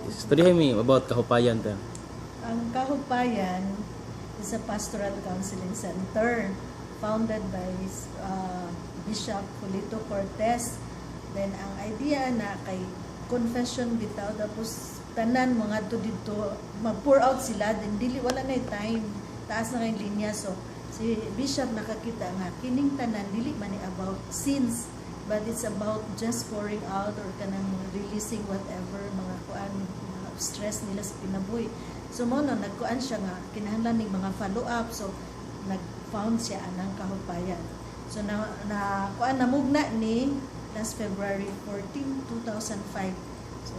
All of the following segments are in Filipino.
Study me about Kahupayan ta. Ang Kahupayan is a pastoral counseling center founded by Bishop Polito Cortez. Then ang idea na kay confession bitaw, tapos tanan mga to dito mag-pour out sila, then dili wala na time, taas na kayong linya. So si Bishop nakakita nga kining tanan dili man ni about sins, but it's about just pouring out or kanang releasing whatever mga kuan, mga stress nila sa kinabuhi. So mo no nagkuan siya nga kinahanglan ning mga follow up, so nag-found siya anang Kahupayan. So na kuan namugna ni last February 14, 2005. So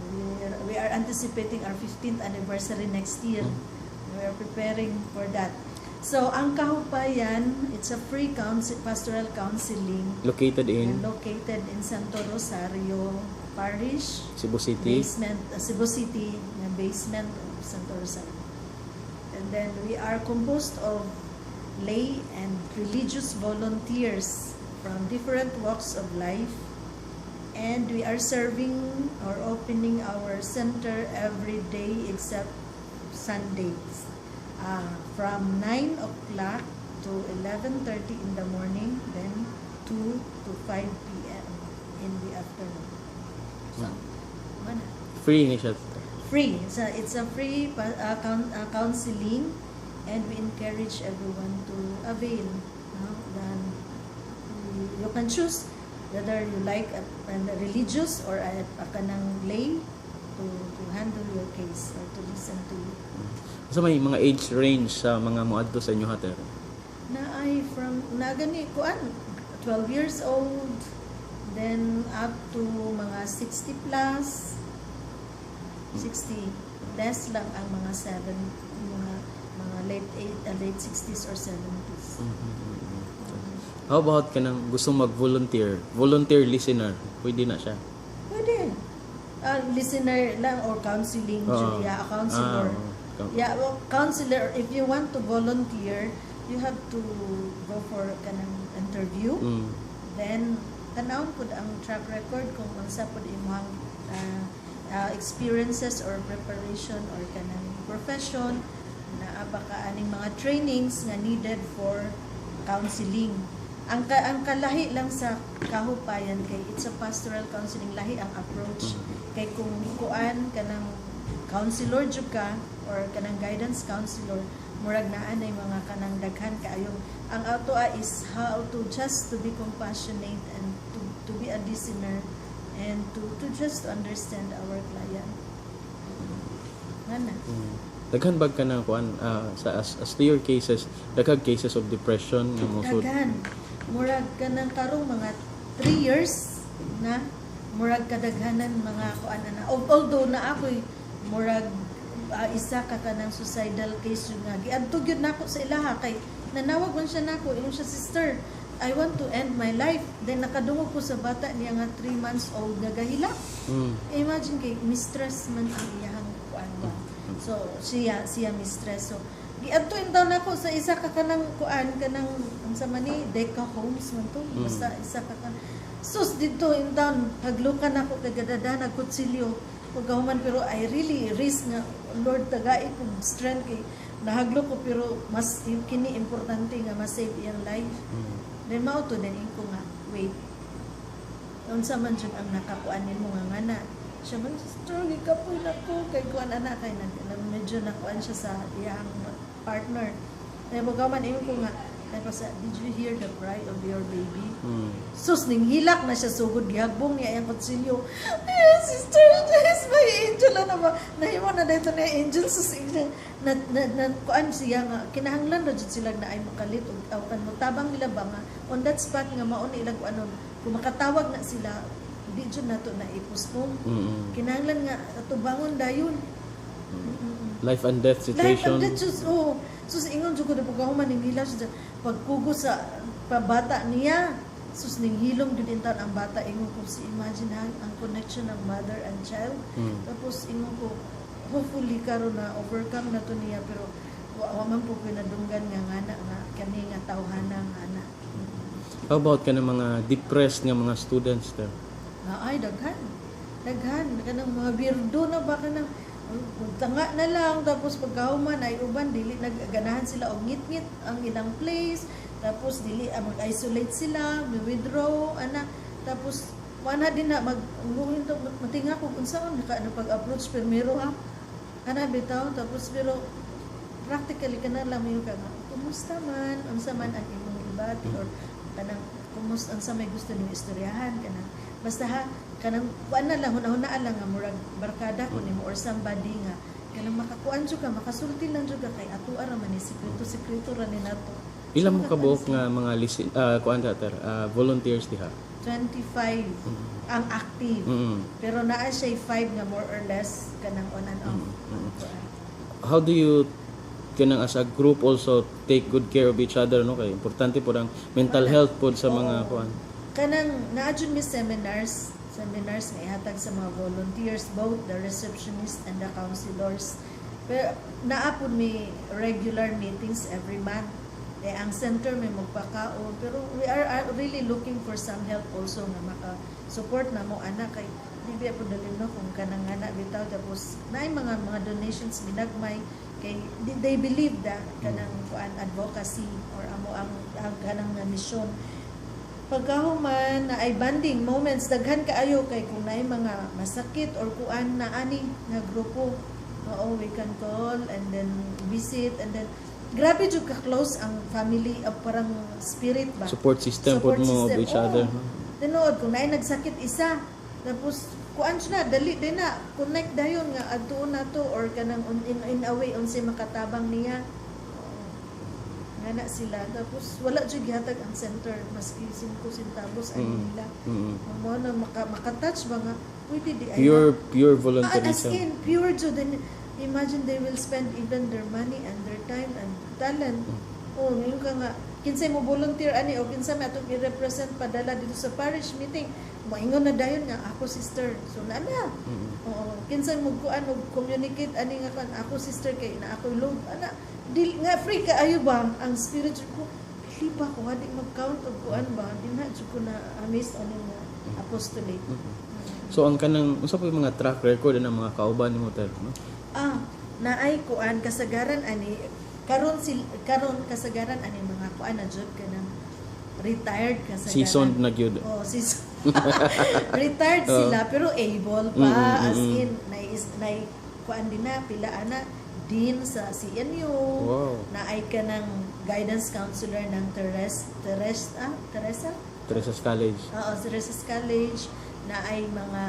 we are anticipating our 15th anniversary next year. We are preparing for that. So ang Kahupayan, it's a free pastoral counseling Located in in Santo Rosario Parish, Cebu City. Cebu City, na basement of Santo Rosario. And then we are composed of lay and religious volunteers from different walks of life. And we are serving or opening our center every day except Sundays. From 9 o'clock to 11:30 in the morning, then 2 to 5 p.m. in the afternoon. So, Free ni siya. free. It's a free counseling, and we encourage everyone to avail. Then you can choose whether you like a religious or a kanang lay to handle your case or to listen to you. So may mga age range sa mga moadto sa inyo hater. Na ay from nagani kuan 12 years old, then up to mga 60 plus, 60 less lang ang mga 7 mga late 60s or 70s. How about kanang gusto mag-volunteer? Volunteer listener, pwede na siya. Pwede. Listener lang or counseling, a counselor. Yeah, well, counselor, if you want to volunteer, you have to go for kanang interview. Then tanawon pud ang track record kung unsa pud imong experiences or preparation or kanang profession na baka aning mga trainings nga needed for counseling. Ang kalahi lang sa Kahupayan kay it's a pastoral counseling, lahi ang approach. Kay kung kuan kanang counselor jud ka or kanang guidance counselor, murag naa nay mga kanang daghan kaayo. Ang auto is how to just to be compassionate and to be a listener and to just understand our client. Ngana. Daghan bag ka na kuan sa as to your cases, daghang cases of depression nga mo sud. Daghan. Murag kanang karong mga 3 years na murag kadaghanan mga kuan na. Although na ako'y murag isa ka kanang suicidal case yun nga giadto gyud nako sa ilaha kay nanawag man siya nako ingon siya, sister, I want to end my life. Then nakadungog ko sa bata niya nga 3 months old nga gahila. Imagine kay mistress man ang iyang kuan ba. So siya mistress. So giadto intaw nako sa isa ka kanang kuan kanang unsa man ni Deca Homes man to, basta isa ka kanang sus dito intaw paglukan nako kay gadada nagkutsilyo pagkahuman, pero I really risk nga Lord tagai ko strength kay nahaglo ko, pero mas kini importante nga ma-save iyang life. Then mao to then ko nga wait unsa man jud ang nakakuan nimo nga ngana siya man, sister gikapoy na ko kay kuan ana kay medyo nakuan siya sa iyang partner. Kaya pagkahuman ko nga tapos, did you hear the cry of your baby? Sus, ning hilak na siya sugod, gihagbong niya yung kutsilyo. Sister, this my angel na ba? Nahimo na dito na angel. Sus, kuan siya nga, kinahanglan na dyan sila na ay makalit o kan mo. Tabang nila ba nga, on that spot nga maon ilang ano, kung makatawag na sila, di dyan na to na ipuspong. Kinahanglan nga, tubangon dayon. Life and death situation. Life and death, sus, sus, ingon dyan ko na pagkahuman, ning hila siya pagkugo sa pabata niya. Sus, ning hilom din intan ang bata. Ingon ko, imagine ang connection ng mother and child. Tapos ingon ko, hopefully karon na overcome na to niya, pero waman po pinadunggan nga ngana nga kani nga tawhana nga ana. How about ka ng mga depressed nga mga students there? Ay, daghan. daghan kanang mga birdo na ba kanang tanga na lang, tapos pagkahuman ay uban dili nagganahan sila og ngit-ngit ang ilang place, tapos dili mag-isolate sila, withdraw ana, tapos wala din na matinga ko unsaon ano pag-approach primero ha ana bitaw, tapos pero practically kana lang yung kanga kumusta man unsa man ang imong ibati or kanang kumusta unsa may gusto nimo istoryahan kanang basta ha kanang kuan na lang hunahunaan lang nga murag barkada ko nimo or somebody nga kanang makakuan jud ka makasulti lang jud ka kay ato ara man ni sikreto ra ni nato. Ilan mo kabuok nga mga kuan volunteers diha? 25 ang active. Pero naa siya 5 nga more or less kanang on and off. How do you kanang as a group also take good care of each other no kay importante po ang mental health po sa mga kuan. Kanang naa jud mi seminars nga ihatag sa mga volunteers, both the receptionist and the counselors. Pero naa pud mi regular meetings every month. Ang center may magpakaon, pero we are really looking for some help also nga maka-support na mo anak kay di ba po dalim no kung kanang ana bitaw tapos naay mga donations ginagmay kay they believe that kanang kuan advocacy or amo ang kanang mission pagkahuman na ay bonding moments daghan kaayo kay kung naay mga masakit or kuan na ani nga grupo we can call and then visit and then grabe jud ka close ang family of parang spirit ba support system po mo of each other. Tinuod kung naay nagsakit isa tapos kuan siya dali din na connect dayon nga adtuon nato or kanang in a way unsay makatabang niya nga na sila tapos wala jud gihatag ang center maski 5 centavos ay nila mo na makatouch ba nga pwede di ay pure volunteerism as in pure jud imagine they will spend even their money and their time and talent ngayon ka nga kinsay mo volunteer ani o kinsay may atong i-represent padala dito sa parish meeting maingon na dayon nga ako sister so na kinsay mo kuan og communicate ani nga kan ako sister kay na ako load ana dili nga free ka ayo ba ang spirit ko pili pa ko hadi mag-count og kuan ba di na jud ko na amaze ani nga apostolate. So ang kanang usa pa yung mga track record ng mga kauban nimo ter no naay kuan kasagaran ani karon kasagaran ani mga kuan na jud kanang retired kasagaran seasoned na gyud retired sila pero able pa as in nay kuan din na pila ana din sa CNU naay kanang guidance counselor ng Teresa's College Teresa's College naay mga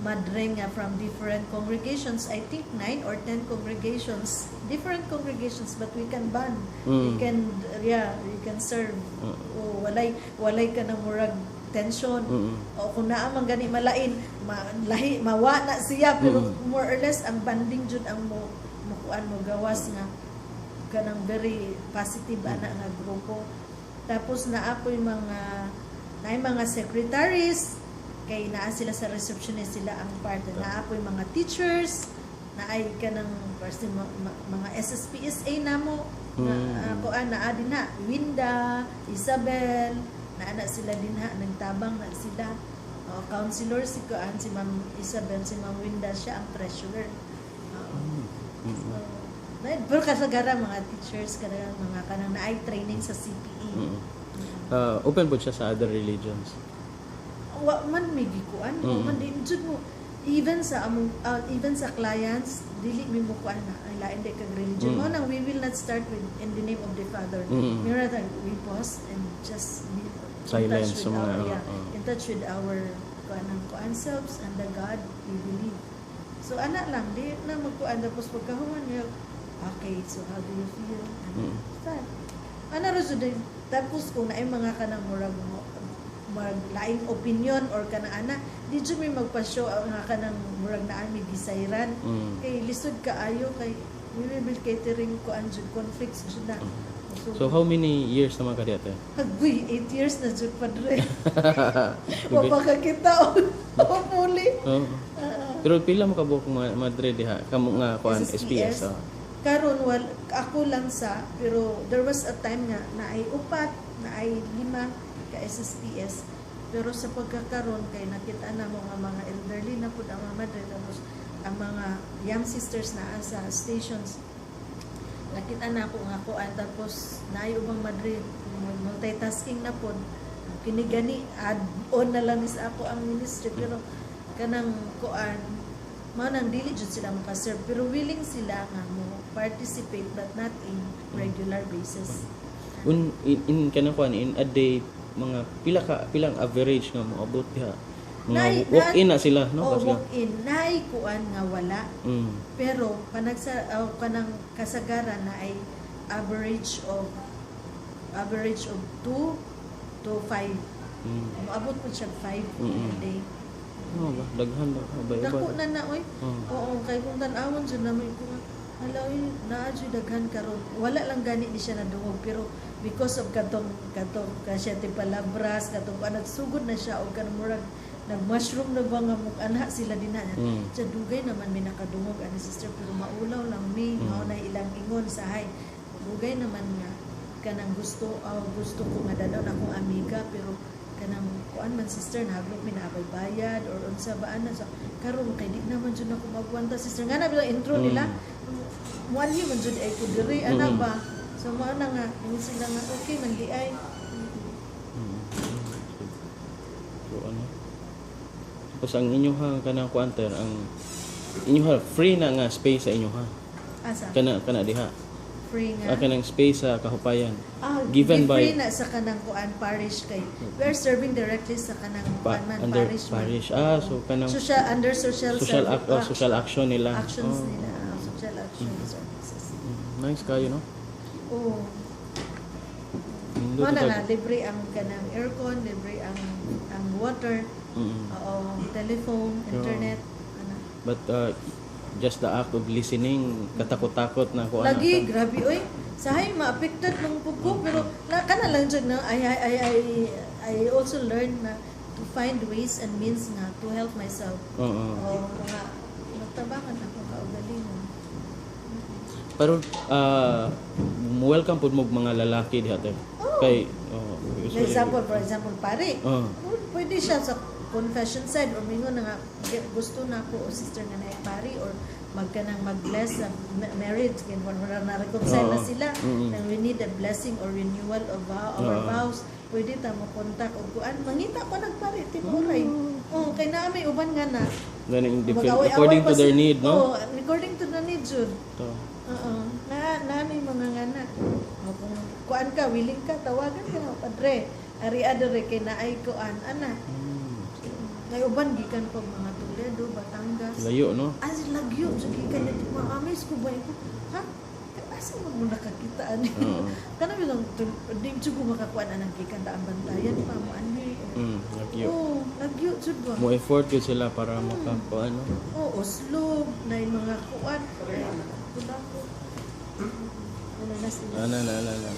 madre nga from different congregations, I think 9 or 10 congregations, different congregations, but we can band, we can serve. Walay ka ng murag tension. O kung naamang gani malain, mawa na siya, pero more or less ang banding jud ang mukuan mo gawas nga kanang very positive ana nga grupo. Tapos naapoy mga secretaries kay naa sila sa receptionist sila ang part naa po yung mga teachers na ay kanang mga SSPSA namo kuan naa din na Winda, Isabel naa sila din ha nagtabang na sila counselor si kuan si Ma'am Isabel si Ma'am Winda siya ang treasurer pero kasagara mga teachers kanang mga kanang naay training sa CPE open po siya sa other religions man may gikuan man din jud mo even sa clients dili mi mo kuan na ay lain de kag religion mo nang we will not start with in the name of the Father we pause and just be silence in touch with our kuan selves and the God we believe so ana lang di na magkuan tapos pagkahuman niya okay so how do you feel ana ra jud tapos kung naay mga kanang murag laing opinion or kanang ana di jud may magpa-show nga kanang murag naa mi gisayran kay lisod kaayo kay we will catering ko anjud conflicts jud na so how many years naman ka dito? Agboy 8 years na jud padre wa pa ka kita o muli pero pila mo ka buok madre diha kamo nga kuan SPS karon ako lang sa pero there was a time nga naay 4 naay 5 ka SSPS Pero sa pagkakaroon kay nakita na mo nga mga elderly na pud ang mga madre, tapos ang mga young sisters na sa stations, nakita na ako nga kuan, tapos naay ubang madre multitasking na pod, kinigani add-on na lang sa ako ang ministry, pero kanang kuan manang dili jud sila makaserve, pero willing sila nga mo participate but not in regular basis. In kanang kuan in a day mga pilang average nga moabot diha. Mga Nay- walk-in na sila, no? O Kasi walk-in naay kuan nga wala, pero kanang kasagaran na ay average of 2 to 5. Moabot po siya 5 a day. ba daghan ba Dako ba. na oy. Oo, kay kung tan-awon jud na may ko hala oy naa jud daghan karon. Wala lang gani ni siya nadungog, pero because of katong kasya ti palabras katong nagsugod na siya og kanang murag nag-mushroom na ba nga mukha sila din na. Sa dugay naman may nakadungog ani sister, pero maulaw lang mi mao na ilang ingon sa hay. Dugay naman nga kanang gusto ko nga dadaw na akong amiga, pero kanang kuan man sister nahablok mi naabay bayad or unsa ba ana, so karon kay di naman jud ako magwanta sister nga na bilang intro nila one year man jud ay ko diri ana ba, so mao na nga ingon sila nga okay man di ay. So ano? Tapos ang inyoha kanang kuanter ang inyoha free na nga space sa inyoha. Asa Kana diha. free nga Kanang space sa Kahupayan. given given by free na sa kanang kuan parish kay we are serving directly sa kanang kuan man under parish man. so kanang social under social social action nila. actions nila, social action services. Nice kayo, no? Oo. Nindot Mana tag- nga libre ang kanang aircon, libre ang water, telephone, internet, ana. But just the act of listening, katakot-takot na ko Lagi grabe oy. Sahay maapekted ng pugo, pero kana lang jud na I also learn na to find ways and means na to help myself. O mga nagtabangan ako kaugalingon. Pero welcome pud mo mga lalaki diha te. Kay For example, pare. Pwede siya sa confession side or mingon na nga gusto na ako o sister nga naay pare or magkanang mag-bless sa marriage kin wala na reconcile na sila, and we need a blessing or renewal of our vows. Pwede ta mo contact og kuan mangita pa nagpare timuray. Kay naa may uban nga na according to their need, no? According to the need jud. Na may mga ngana. Kung kuan ka, willing ka, tawagan ka na padre. Ari adere kay naay kuan ana. Ngay uban gikan pag mga Toledo, Batangas. Layo, no? As lagyo so gikan dito mga amis ko ba ko. Ha? Asa mo nakakitaan? Kana bilang di jud ko makakuan anang gikan daan bantayan pa mo ani. Lagyo. Lagyo jud ba? Mo effort yun sila para makakuan, no? Oslo na mga kuan. Wala ko. Wala na sila. Na.